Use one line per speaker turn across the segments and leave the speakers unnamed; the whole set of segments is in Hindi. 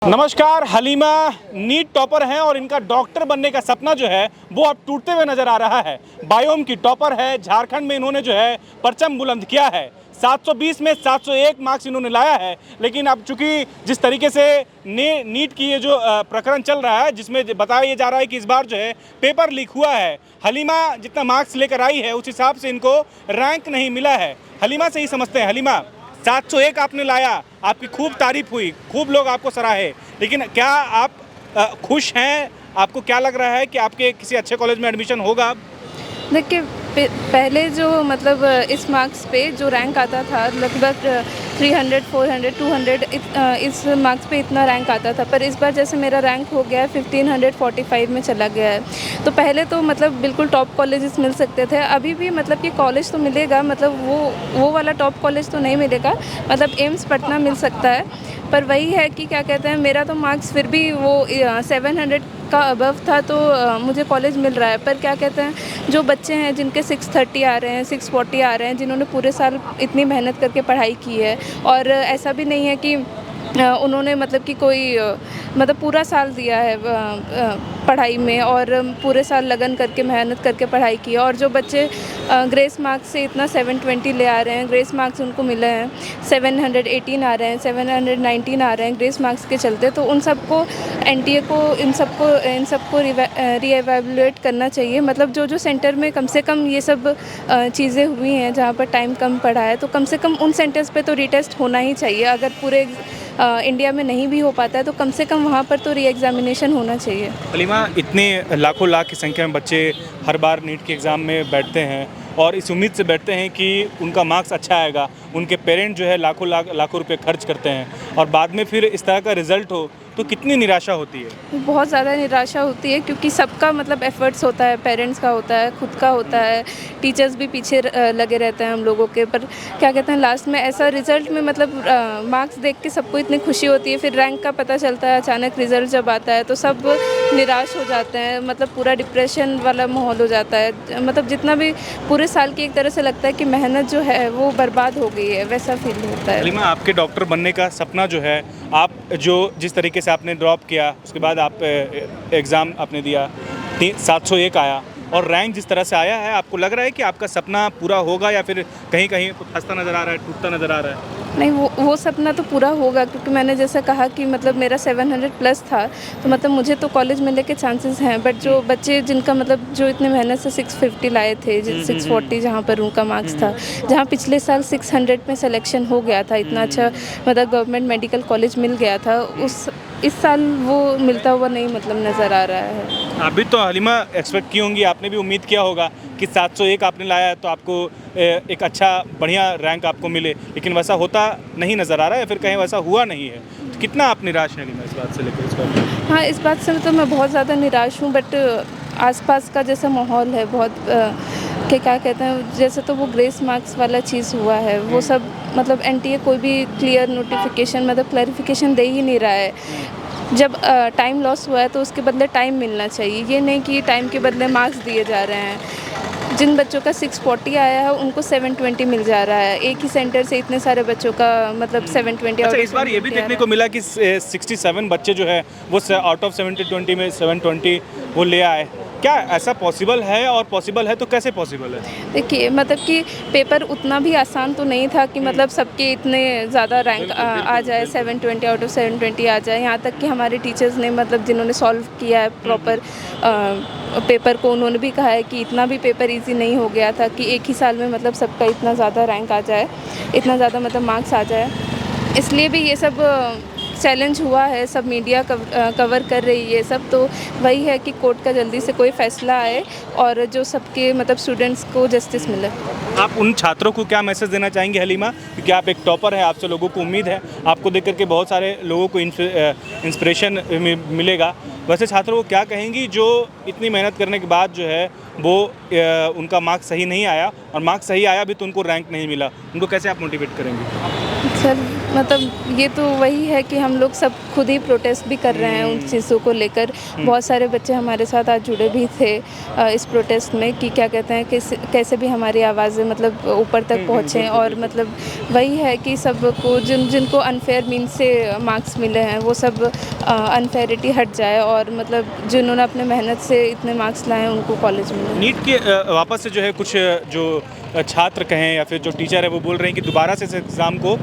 नमस्कार। हलीमा नीट टॉपर हैं और इनका डॉक्टर बनने का सपना जो है वो अब टूटते हुए नजर आ रहा है। बायोम की टॉपर है। झारखंड में इन्होंने जो है परचम बुलंद किया है। 720 में 701 मार्क्स इन्होंने लाया है। लेकिन अब चूंकि जिस तरीके से नीट की ये जो प्रकरण चल रहा है, जिसमें बताया ये जा रहा है कि इस बार जो है पेपर लीक हुआ है, हलीमा जितना मार्क्स लेकर आई है उस हिसाब से इनको रैंक नहीं मिला है। हलीमा से ही समझते हैं। हलीमा, 701 आपने लाया, आपकी खूब तारीफ हुई, खूब लोग आपको सराहे, लेकिन क्या आप खुश हैं? आपको क्या लग रहा है कि आपके किसी अच्छे कॉलेज में एडमिशन होगा?
देखिए, पहले जो मतलब इस मार्क्स पे जो रैंक आता था लगभग 300, 400, 200 इस मार्क्स पे इतना रैंक आता था। पर इस बार जैसे मेरा रैंक हो गया है 1545 में चला गया है। तो पहले तो मतलब बिल्कुल टॉप कॉलेजेस मिल सकते थे। अभी भी मतलब कि कॉलेज तो मिलेगा, मतलब वो वाला टॉप कॉलेज तो नहीं मिलेगा। मतलब एम्स पटना मिल सकता है। पर वही है कि क्या कहते हैं, मेरा तो मार्क्स फिर भी वो 700 का अबव था, तो मुझे कॉलेज मिल रहा है। पर क्या कहते हैं, जो बच्चे हैं जिनके 630 आ रहे हैं, 640 आ रहे हैं, जिन्होंने पूरे साल इतनी मेहनत करके पढ़ाई की है, और ऐसा भी नहीं है कि उन्होंने मतलब कि कोई मतलब पूरा साल दिया है पढ़ाई में, और पूरे साल लगन करके मेहनत करके पढ़ाई की है। और जो बच्चे ग्रेस मार्क्स से इतना 720 ले आ रहे हैं, ग्रेस मार्क्स उनको मिले हैं, 718 आ रहे हैं, 719 आ रहे हैं ग्रेस मार्क्स के चलते, तो उन सबको एनटीए को इन सबको रीएवैल्यूएट करना चाहिए। मतलब जो सेंटर में कम से कम ये सब चीज़ें हुई हैं, जहाँ पर टाइम कम पड़ा है, तो कम से कम उन सेंटर्स पे तो रीटेस्ट होना ही चाहिए। अगर पूरे इंडिया में नहीं भी हो पाता है तो कम से कम वहाँ पर तो री एग्जामिनेशन होना चाहिए।
हलीमा, इतने लाखों लाख की संख्या में बच्चे हर बार नीट के एग्ज़ाम में बैठते हैं और इस उम्मीद से बैठते हैं कि उनका मार्क्स अच्छा आएगा। उनके पेरेंट जो है लाखों रुपए खर्च करते हैं और बाद में फिर इस तरह का रिज़ल्ट हो तो कितनी निराशा होती है?
बहुत ज़्यादा निराशा होती है, क्योंकि सबका मतलब एफ़र्ट्स होता है, पेरेंट्स का होता है, खुद का होता है, टीचर्स भी पीछे लगे रहते हैं हम लोगों के। पर क्या कहते हैं, लास्ट में ऐसा रिज़ल्ट में मतलब मार्क्स देख के सबको इतनी खुशी होती है, फिर रैंक का पता चलता है, अचानक रिज़ल्ट जब आता है तो सब निराश हो जाते हैं। मतलब पूरा डिप्रेशन वाला माहौल हो जाता है। मतलब जितना भी पूरे साल की एक तरह से लगता है कि मेहनत जो है वो बर्बाद हो गई है, वैसा फील होता है।
हलीमा, आपके डॉक्टर बनने का सपना जो है, आप जो जिस तरीके से आपने ड्रॉप किया, उसके बाद आप एग्ज़ाम आपने दिया, 701 आया और रैंक जिस तरह से आया है, आपको लग रहा है कि आपका सपना पूरा होगा या फिर कहीं कहीं कुछ फंसता नज़र आ रहा है, टूटता नज़र आ रहा है?
नहीं, वो सपना तो पूरा होगा, क्योंकि मैंने जैसे कहा कि मतलब मेरा 700 प्लस था, तो मतलब मुझे तो कॉलेज मिलने के चांसेस हैं। बट जो बच्चे जिनका मतलब जो इतने मेहनत से 650 लाए थे, 640 जहाँ पर उनका मार्क्स था, जहाँ पिछले साल 600 में सिलेक्शन हो गया था, इतना अच्छा मतलब गवर्नमेंट मेडिकल कॉलेज मिल गया था, इस साल वो मिलता हुआ नहीं मतलब नज़र आ रहा है।
आप भी तो हलीमा एक्सपेक्ट की होंगी, आपने भी उम्मीद किया होगा कि 701 आपने लाया है तो आपको एक अच्छा बढ़िया रैंक आपको मिले, लेकिन वैसा होता नहीं नज़र आ रहा है, फिर कहीं वैसा हुआ नहीं है। तो कितना आप निराश हैं हलीमा इस बात से लेकर? इस बात
हाँ, इस बात से तो मैं बहुत ज़्यादा निराश हूँ। बट आसपास का जैसा माहौल है बहुत कि क्या कहते हैं, जैसे तो वो ग्रेस मार्क्स वाला चीज़ हुआ है, वो सब मतलब एनटीए कोई भी क्लियर नोटिफिकेशन मतलब क्लैरिफिकेशन दे ही नहीं रहा है। जब टाइम लॉस हुआ है तो उसके बदले टाइम मिलना चाहिए, ये नहीं कि टाइम के बदले मार्क्स दिए जा रहे हैं। जिन बच्चों का 640 आया है उनको 720 मिल जा रहा है। एक ही सेंटर से इतने सारे बच्चों का मतलब 720।
अच्छा, इस बार ये भी देखने को मिला कि 67 बच्चे जो है वो आउट ऑफ 720 में 720 वो ले आए। क्या ऐसा पॉसिबल है, और पॉसिबल है तो कैसे पॉसिबल है?
देखिए, मतलब कि पेपर उतना भी आसान तो नहीं था कि मतलब सबके इतने ज़्यादा रैंक आ जाए, 720 आउट ऑफ 720 आ जाए। यहाँ तक कि हमारे टीचर्स ने मतलब जिन्होंने सॉल्व किया है प्रॉपर पेपर को, उन्होंने भी कहा है कि इतना भी पेपर इजी नहीं हो गया था कि एक ही साल में मतलब सबका इतना ज़्यादा रैंक आ जाए, इतना ज़्यादा मतलब मार्क्स आ जाए। इसलिए भी ये सब चैलेंज हुआ है, सब मीडिया कवर कर रही है सब। तो वही है कि कोर्ट का जल्दी से कोई फैसला आए और जो सबके मतलब स्टूडेंट्स को जस्टिस मिले।
आप उन छात्रों को क्या मैसेज देना चाहेंगे हलीमा, क्योंकि आप एक टॉपर हैं, आपसे लोगों को उम्मीद है, आपको देख करके बहुत सारे लोगों को इंस्पिरेशन मिलेगा। वैसे छात्रों को क्या कहेंगी जो इतनी मेहनत करने के बाद जो है वो उनका मार्क्स सही नहीं आया, और मार्क्स सही आया भी तो उनको रैंक नहीं मिला, उनको कैसे आप मोटिवेट करेंगे?
सर मतलब ये तो वही है कि हम लोग सब खुद ही प्रोटेस्ट भी कर रहे हैं उन चीज़ों को लेकर। बहुत सारे बच्चे हमारे साथ आज जुड़े भी थे इस प्रोटेस्ट में कि क्या कहते हैं कैसे भी हमारी आवाज़ें मतलब ऊपर तक पहुँचें और मतलब वही है कि सबको जिनको अनफेयर मीन्स से मार्क्स मिले हैं वो सब अनफेयरिटी हट जाए और मतलब जिन्होंने अपने मेहनत से इतने मार्क्स लाए हैं उनको कॉलेज मिले।
नीट के वापस से जो है कुछ जो छात्र कहें या फिर जो टीचर है वो बोल रहे हैं कि दोबारा से इस एग्ज़ाम को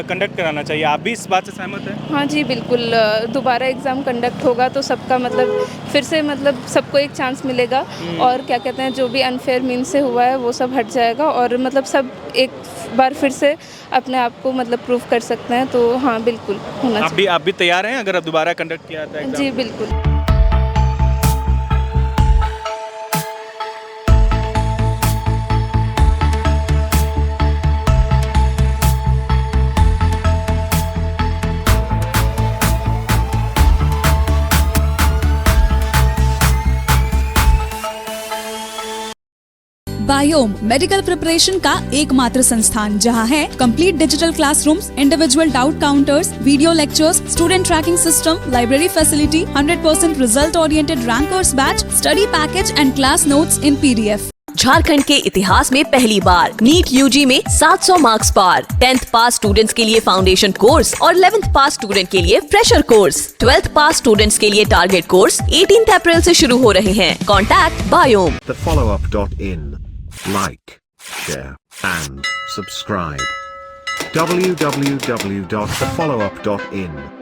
कंडक्ट कराना चाहिए, आप भी इस बात से सहमत हैं?
हाँ जी, बिल्कुल दोबारा एग्ज़ाम कंडक्ट होगा तो सबका मतलब फिर से मतलब सबको एक चांस मिलेगा और क्या कहते हैं जो भी अनफेयर मीन से हुआ है वो सब हट जाएगा और मतलब सब एक बार फिर से अपने आप को मतलब प्रूव कर सकते हैं। तो हाँ, बिल्कुल होना चाहिए।
आप भी तैयार हैं अगर अब दोबारा कंडक्ट किया जाता है एग्ज़ाम?
जी, बिल्कुल।
बायोम मेडिकल प्रिपरेशन का एकमात्र संस्थान जहां है complete digital classrooms, individual doubt counters, video lectures, student tracking system, library facility, 100% result oriented rankers batch, study package and class notes in PDF।
Jharkhand के इतिहास में पहली बार नीट यूजी में 700 मार्क्स पार। 10th पास स्टूडेंट्स के लिए फाउंडेशन कोर्स और 11th पास स्टूडेंट के लिए फ्रेशर कोर्स। 12th पास स्टूडेंट्स के लिए टारगेट कोर्स 18 अप्रैल से शुरू हो रहे हैं। Contact biome.
thefollowup.in. Like, share, and subscribe. www.thefollowup.in